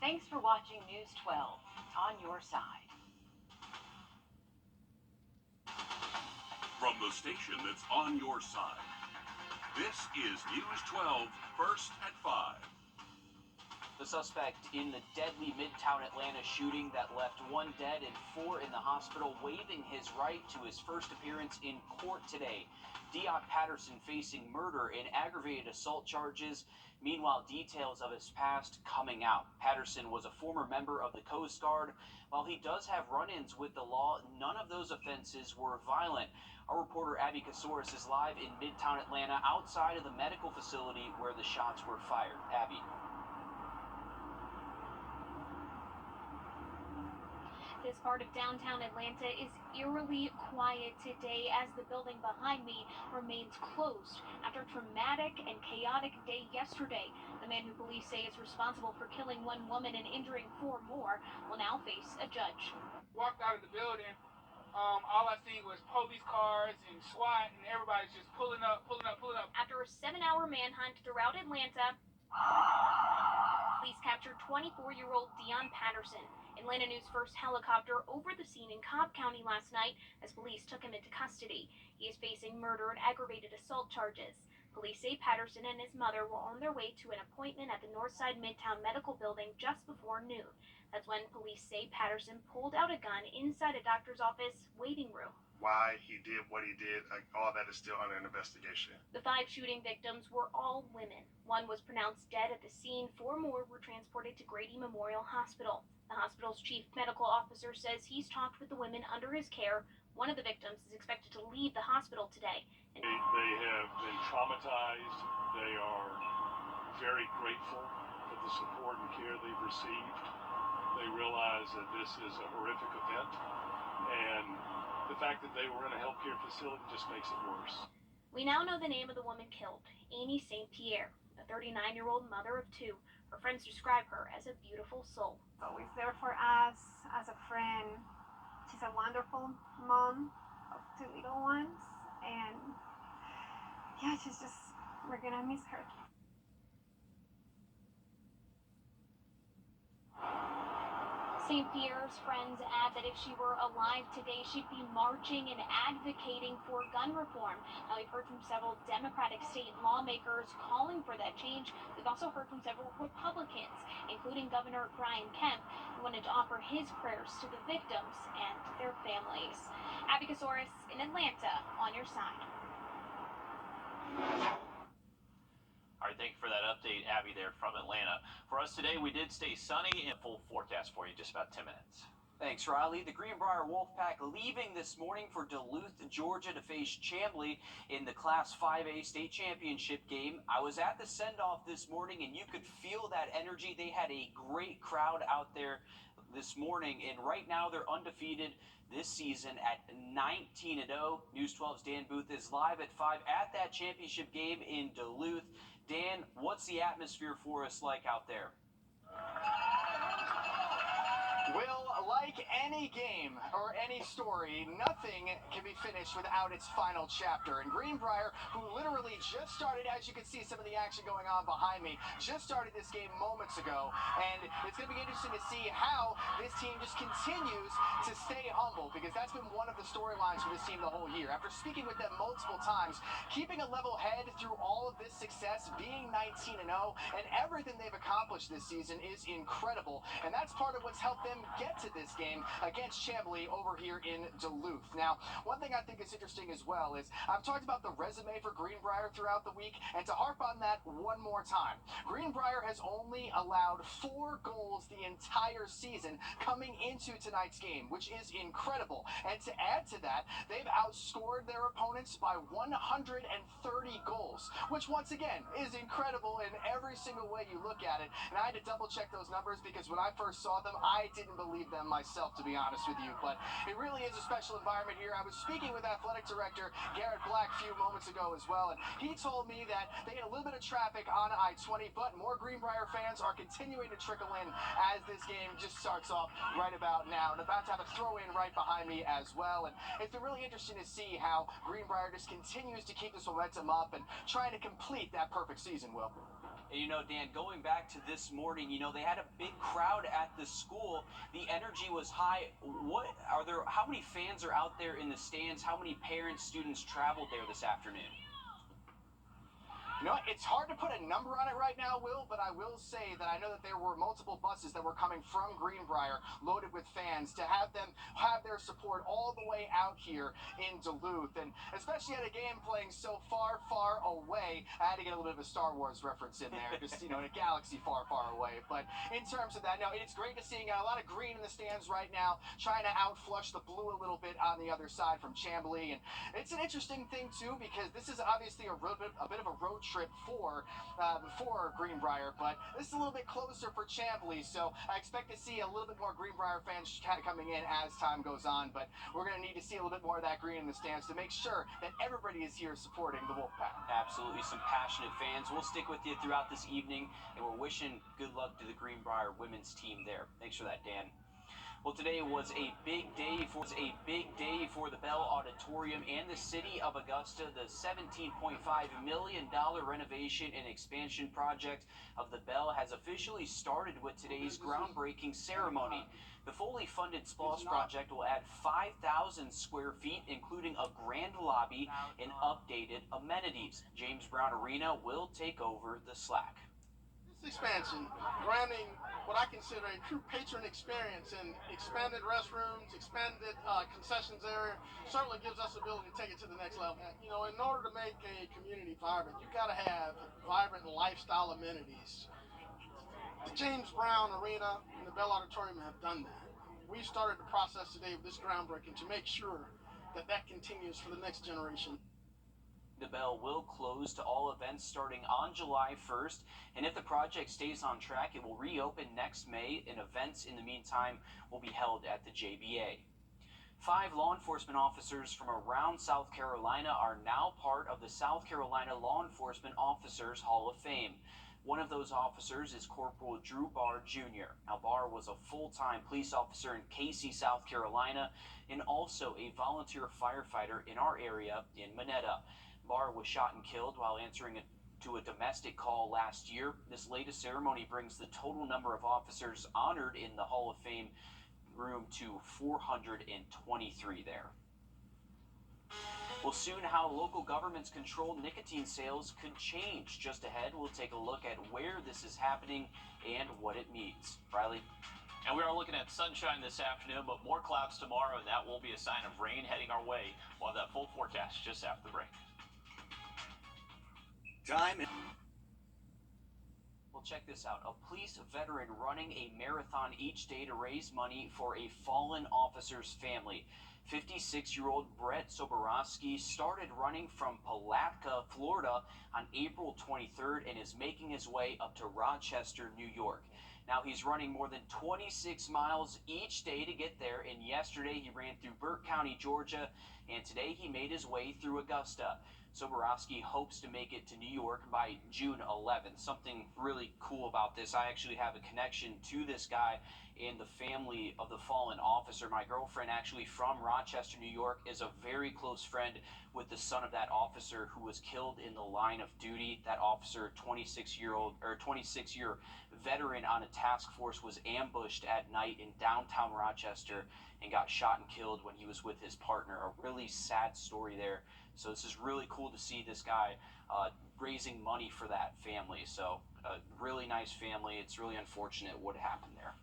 Thanks for watching News 12 on your side. From the station that's on your side, this is News 12, first at 5. The suspect in the deadly Midtown Atlanta shooting that left 1 dead and 4 in the hospital, waiving his right to his first appearance in court today. Deon Patterson facing murder and aggravated assault charges. Meanwhile, details of his past coming out. Patterson was a former member of the Coast Guard. While he does have run-ins with the law, none of those offenses were violent. Our reporter Abby Casoris is live in Midtown Atlanta, outside of the medical facility where the shots were fired. Abby. This part of downtown Atlanta is eerily quiet today as the building behind me remains closed after a traumatic and chaotic day yesterday. The man who police say is responsible for killing 1 woman and injuring 4 more will now face a judge. Walked out of the building, all I seen was police cars and SWAT, and everybody's just pulling up. After a 7-hour manhunt throughout Atlanta, police captured 24-year-old Deon Patterson. Atlanta News' first helicopter over the scene in Cobb County last night as police took him into custody. He is facing murder and aggravated assault charges. Police say Patterson and his mother were on their way to an appointment at the Northside Midtown Medical Building just before noon. That's when police say Patterson pulled out a gun inside a doctor's office waiting room. Why he did what he did, all that is still under investigation. The 5 shooting victims were all women. 1 was pronounced dead at the scene. 4 more were transported to Grady Memorial Hospital. The hospital's chief medical officer says he's talked with the women under his care. 1 of the victims is expected to leave the hospital today. They have been traumatized. They are very grateful for the support and care they've received. They realize that this is a horrific event, and the fact that they were in a healthcare facility just makes it worse. We now know the name of the woman killed, Amy St. Pierre, a 39-year-old mother of 2. Her friends describe her as a beautiful soul. Always there for us as a friend. She's a wonderful mom of 2 little ones, and yeah, we're gonna miss her. St. Pierre's friends add that if she were alive today, she'd be marching and advocating for gun reform. Now, we've heard from several Democratic state lawmakers calling for that change. We've also heard from several Republicans, including Governor Brian Kemp, who wanted to offer his prayers to the victims and their families. Abby Casoris in Atlanta, on your side. All right, thank you for that update, Abby, there from Atlanta. For us today, we did stay sunny and full forecast for you in just about 10 minutes. Thanks, Riley. The Greenbrier Wolfpack leaving this morning for Duluth, Georgia to face Chamblee in the Class 5A state championship game. I was at the send-off this morning, and you could feel that energy. They had a great crowd out there this morning, and right now they're undefeated this season at 19-0. News 12's Dan Booth is live at 5 at that championship game in Duluth. Dan, what's the atmosphere for us like out there? Will, like any game or any story, nothing can be finished without its final chapter. And Greenbrier, who literally just started, as you can see some of the action going on behind me, just started this game moments ago. And it's going to be interesting to see how this team just continues to stay humble, because that's been one of the storylines for this team the whole year. After speaking with them multiple times, keeping a level head through all of this success, being 19-0, and everything they've accomplished this season is incredible. And that's part of what's helped them get to this game against Chamblee over here in Duluth. Now, one thing I think is interesting as well is I've talked about the resume for Greenbrier throughout the week, and to harp on that one more time, Greenbrier has only allowed 4 goals the entire season coming into tonight's game, which is incredible. And to add to that, they've outscored their opponents by 130 goals, which once again is incredible in every single way you look at it. And I had to double check those numbers because when I first saw them, I didn't believe them myself, to be honest with you. But it really is a special environment here. I was speaking with athletic director Garrett Black a few moments ago as well, and he told me that they had a little bit of traffic on I-20, but more Greenbrier fans are continuing to trickle in as this game just starts off right about now. And about to have a throw-in right behind me as well. And it's been really interesting to see how Greenbrier just continues to keep this momentum up and trying to complete that perfect season, Will. And Dan, going back to this morning, they had a big crowd at the school. The energy was high. How many fans are out there in the stands? How many parents, students traveled there this afternoon? It's hard to put a number on it right now, Will, but I will say that I know that there were multiple buses that were coming from Greenbrier loaded with fans to have them have their support all the way out here in Duluth. And especially at a game playing so far, far away, I had to get a little bit of a Star Wars reference in there, just, in a galaxy far, far away. But in terms of that, no, it's great to see a lot of green in the stands right now, trying to outflush the blue a little bit on the other side from Chamblee. And it's an interesting thing, too, because this is obviously a bit of a road trip for Greenbrier, but this is a little bit closer for Chamblee, so I expect to see a little bit more Greenbrier fans coming in as time goes on, but we're going to need to see a little bit more of that green in the stands to make sure that everybody is here supporting the Wolfpack. Absolutely, some passionate fans. We'll stick with you throughout this evening, and we're wishing good luck to the Greenbrier women's team there. Thanks for that, Dan. Well, today was a big day for the Bell Auditorium and the city of Augusta. The $17.5 million renovation and expansion project of the Bell has officially started with today's groundbreaking ceremony. The fully funded SPLOST project will add 5,000 square feet, including a grand lobby and updated amenities. James Brown Arena will take over the slack. Expansion, granting what I consider a true patron experience, and expanded restrooms, expanded concessions area certainly gives us the ability to take it to the next level. In order to make a community vibrant, you got to have vibrant lifestyle amenities. The James Brown Arena and the Bell Auditorium have done that. We started the process today with this groundbreaking to make sure that that continues for the next generation. The Bell will close to all events starting on July 1st, and if the project stays on track, it will reopen next May, and events in the meantime will be held at the JBA. 5 law enforcement officers from around South Carolina are now part of the South Carolina Law Enforcement Officers Hall of Fame. One of those officers is Corporal Drew Barr Jr. Now, Barr was a full-time police officer in Casey, South Carolina, and also a volunteer firefighter in our area in Monetta. Barr was shot and killed while answering to a domestic call last year. This latest ceremony brings the total number of officers honored in the Hall of Fame room to 423 there. Well, soon how local governments control nicotine sales could change. Just ahead, we'll take a look at where this is happening and what it means. Riley? And we are looking at sunshine this afternoon, but more clouds tomorrow, and that will be a sign of rain heading our way. We'll have that full forecast just after the break. Well, check this out. A police veteran running a marathon each day to raise money for a fallen officer's family. 56-year-old Brett Soborowski started running from Palatka, Florida on April 23rd and is making his way up to Rochester, New York. Now, he's running more than 26 miles each day to get there, and yesterday he ran through Burke County, Georgia, and today he made his way through Augusta. Soborowski hopes to make it to New York by June 11th. Something really cool about this, I actually have a connection to this guy and the family of the fallen officer. My girlfriend, actually from Rochester, New York, is a very close friend with the son of that officer who was killed in the line of duty. That officer, 26-year veteran on a task force, was ambushed at night in downtown Rochester and got shot and killed when he was with his partner. A really sad story there. So this is really cool to see this guy raising money for that family. So a really nice family. It's really unfortunate what happened there.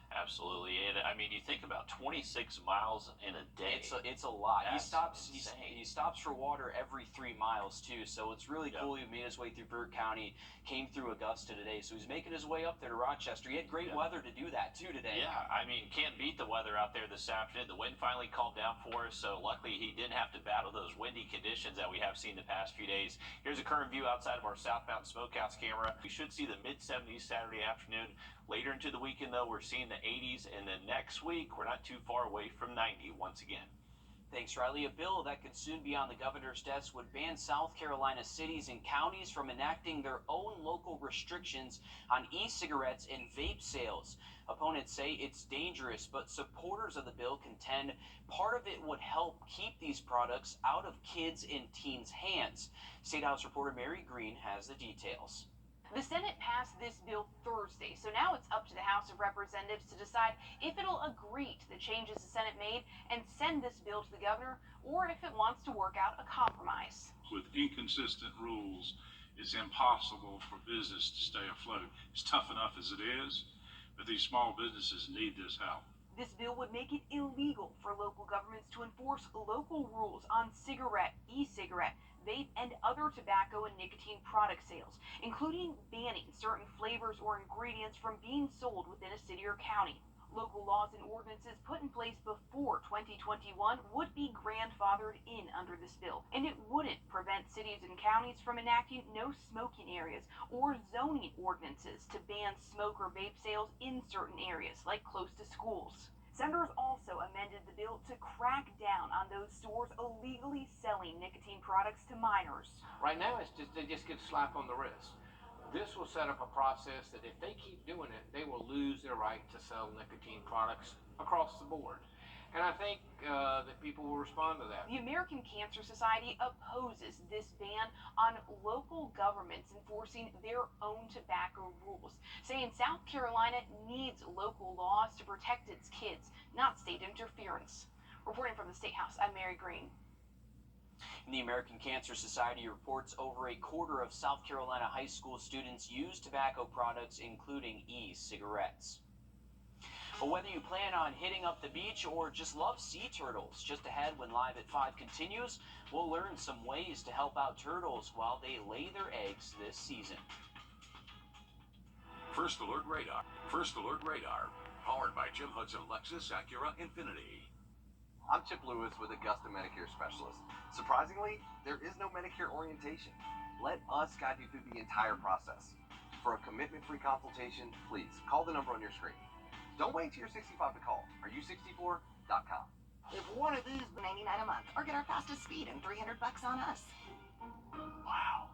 Absolutely, and I mean, you think about 26 miles in a day. It's a lot. That's He stops for water every 3 miles too. So it's really cool. He made his way through Burke County, came through Augusta today. So he's making his way up there to Rochester. He had great weather to do that too today. Yeah, I mean, can't beat the weather out there this afternoon. The wind finally calmed down for us, so luckily he didn't have to battle those windy conditions that we have seen the past few days. Here's a current view outside of our southbound smokehouse camera. We should see the mid-70s Saturday afternoon. Later into the weekend, though, we're seeing the 80s, and then next week, we're not too far away from 90 once again. Thanks, Riley. A bill that could soon be on the governor's desk would ban South Carolina cities and counties from enacting their own local restrictions on e-cigarettes and vape sales. Opponents say it's dangerous, but supporters of the bill contend part of it would help keep these products out of kids' and teens' hands. State House reporter Mary Green has the details. The Senate passed this bill Thursday, so now it's up to the House of Representatives to decide if it'll agree to the changes the Senate made and send this bill to the governor, or if it wants to work out a compromise. With inconsistent rules, it's impossible for business to stay afloat. It's tough enough as it is, but these small businesses need this help. This bill would make it illegal for local governments to enforce local rules on cigarette, e-cigarette, vape, and other tobacco and nicotine product sales, including banning certain flavors or ingredients from being sold within a city or county. Local laws and ordinances put in place before 2021 would be grandfathered in under this bill, and it wouldn't prevent cities and counties from enacting no smoking areas or zoning ordinances to ban smoke or vape sales in certain areas, like close to schools. Senators also amended the bill to crack down on those stores illegally selling nicotine products to minors. Right now, they just get a slap on the wrist. This will set up a process that if they keep doing it, they will lose their right to sell nicotine products across the board. And I think that people will respond to that. The American Cancer Society opposes this ban on local governments enforcing their own tobacco rules, saying South Carolina needs local laws to protect its kids, not state interference. Reporting from the State House, I'm Mary Green. And the American Cancer Society reports over a quarter of South Carolina high school students use tobacco products, including e-cigarettes. But whether you plan on hitting up the beach or just love sea turtles, just ahead when Live at 5 continues, we'll learn some ways to help out turtles while they lay their eggs this season. First Alert Radar. First Alert Radar. Powered by Jim Hudson Lexus Acura Infinity. I'm Chip Lewis with Augusta Medicare Specialist. Surprisingly, there is no Medicare orientation. Let us guide you through the entire process. For a commitment-free consultation, please call the number on your screen. Don't wait till you're 65 to call. Are-you64.com. If one of these $99 a month, or get our fastest speed and $300 on us. Wow.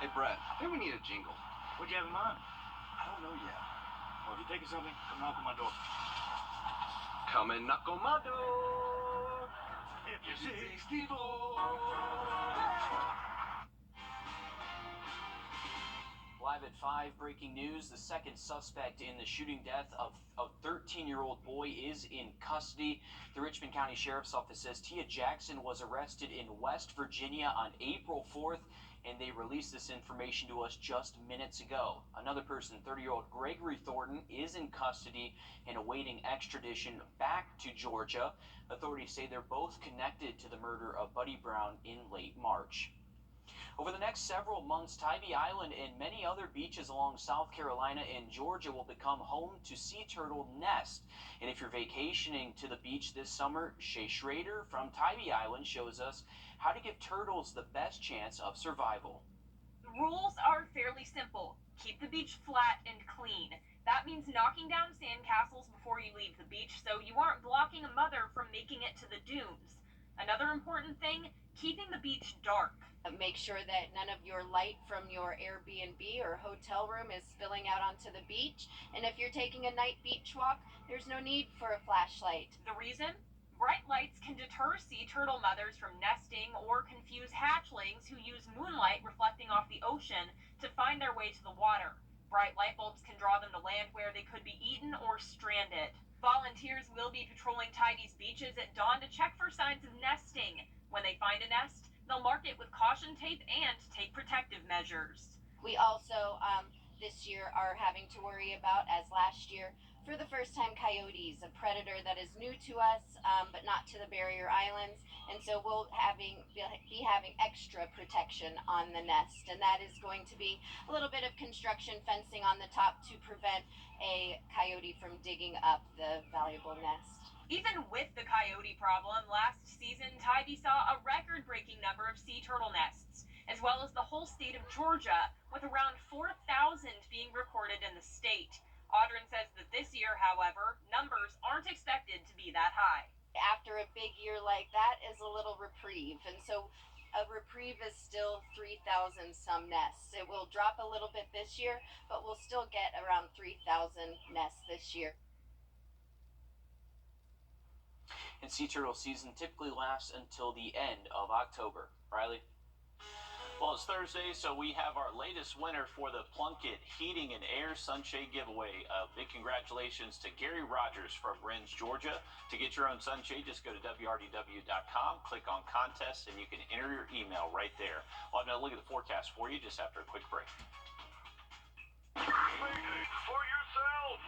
Hey, Brett, I think we need a jingle. What'd you have in mind? I don't know yet. Well, if you're taking something, come knock on my door. Come and knock on my door. If you're 64. Live at 5, breaking news. The second suspect in the shooting death of a 13-year-old boy is in custody. The Richmond County Sheriff's Office says Tia Jackson was arrested in West Virginia on April 4th, and they released this information to us just minutes ago. Another person, 30-year-old Gregory Thornton, is in custody and awaiting extradition back to Georgia. Authorities say they're both connected to the murder of Buddy Brown in late March. Over the next several months, Tybee Island and many other beaches along South Carolina and Georgia will become home to sea turtle nests. And if you're vacationing to the beach this summer, Shay Schrader from Tybee Island shows us how to give turtles the best chance of survival. The rules are fairly simple. Keep the beach flat and clean. That means knocking down sandcastles before you leave the beach so you aren't blocking a mother from making it to the dunes. Another important thing, keeping the beach dark. Make sure that none of your light from your Airbnb or hotel room is spilling out onto the beach. And if you're taking a night beach walk, there's no need for a flashlight. The reason? Bright lights can deter sea turtle mothers from nesting or confuse hatchlings who use moonlight reflecting off the ocean to find their way to the water. Bright light bulbs can draw them to land where they could be eaten or stranded. Volunteers will be patrolling Tybee's beaches at dawn to check for signs of nesting. When they find a nest, they'll mark it with caution tape and take protective measures. We also, this year, are having to worry about, as last year, for the first time, coyotes, a predator that is new to us, but not to the barrier islands. And so we'll be having extra protection on the nest. And that is going to be a little bit of construction fencing on the top to prevent a coyote from digging up the valuable nest. Even with the coyote problem, last season, Tybee saw a record-breaking number of sea turtle nests, as well as the whole state of Georgia, with around 4,000 being recorded in the state. Audrin says that this year, however, numbers aren't expected to be that high. After a big year like that is a little reprieve, and so a reprieve is still 3,000 some nests. It will drop a little bit this year, but we'll still get around 3,000 nests this year. And sea turtle season typically lasts until the end of October. Riley? Well, it's Thursday, so we have our latest winner for the Plunkett Heating and Air Sunshade Giveaway. Big congratulations to Gary Rogers from Rennes, Georgia. To get your own sunshade, just go to wrdw.com, click on contest, and you can enter your email right there. Well, I'm going to look at the forecast for you just after a quick break. Mayday for yourself.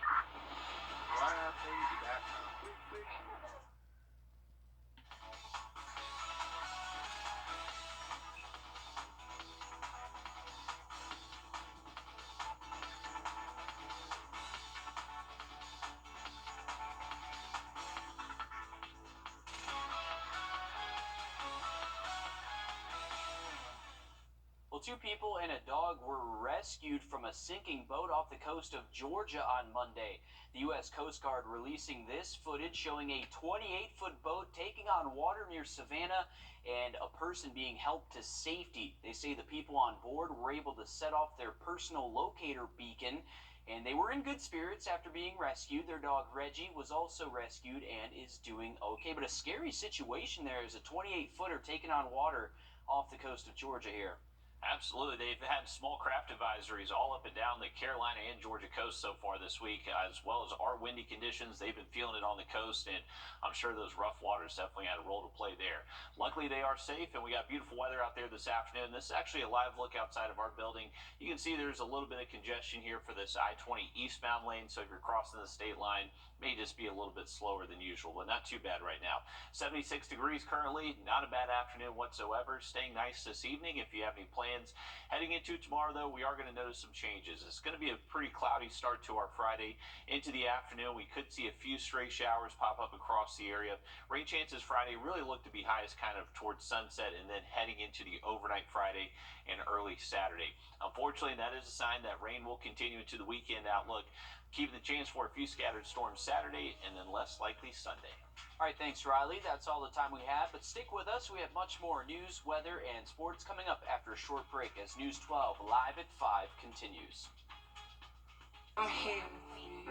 Well, 2 people and a dog were rescued from a sinking boat off the coast of Georgia on Monday. The U.S. Coast Guard releasing this footage showing a 28-foot boat taking on water near Savannah and a person being helped to safety. They say the people on board were able to set off their personal locator beacon, and they were in good spirits after being rescued. Their dog Reggie was also rescued and is doing okay. But a scary situation there is a 28-footer taking on water off the coast of Georgia here. Absolutely. They've had small craft advisories all up and down the Carolina and Georgia coast so far this week, as well as our windy conditions. They've been feeling it on the coast, and I'm sure those rough waters definitely had a role to play there. Luckily, they are safe, and we got beautiful weather out there this afternoon. This is actually a live look outside of our building. You can see there's a little bit of congestion here for this I-20 eastbound lane, so if you're crossing the state line, may just be a little bit slower than usual, but not too bad right now. 76 degrees currently, not a bad afternoon whatsoever. Staying nice this evening if you have any plans. Heading into tomorrow, though, we are going to notice some changes. It's going to be a pretty cloudy start to our Friday. Into the afternoon, we could see a few stray showers pop up across the area. Rain chances Friday really look to be highest kind of towards sunset and then heading into the overnight Friday and early Saturday. Unfortunately, that is a sign that rain will continue into the weekend outlook, keeping the chance for a few scattered storms Saturday and then less likely Sunday. All right, thanks, Riley. That's all the time we have, but stick with us. We have much more news, weather, and sports coming up after a short break as News 12 Live at 5 continues. I'm here for you.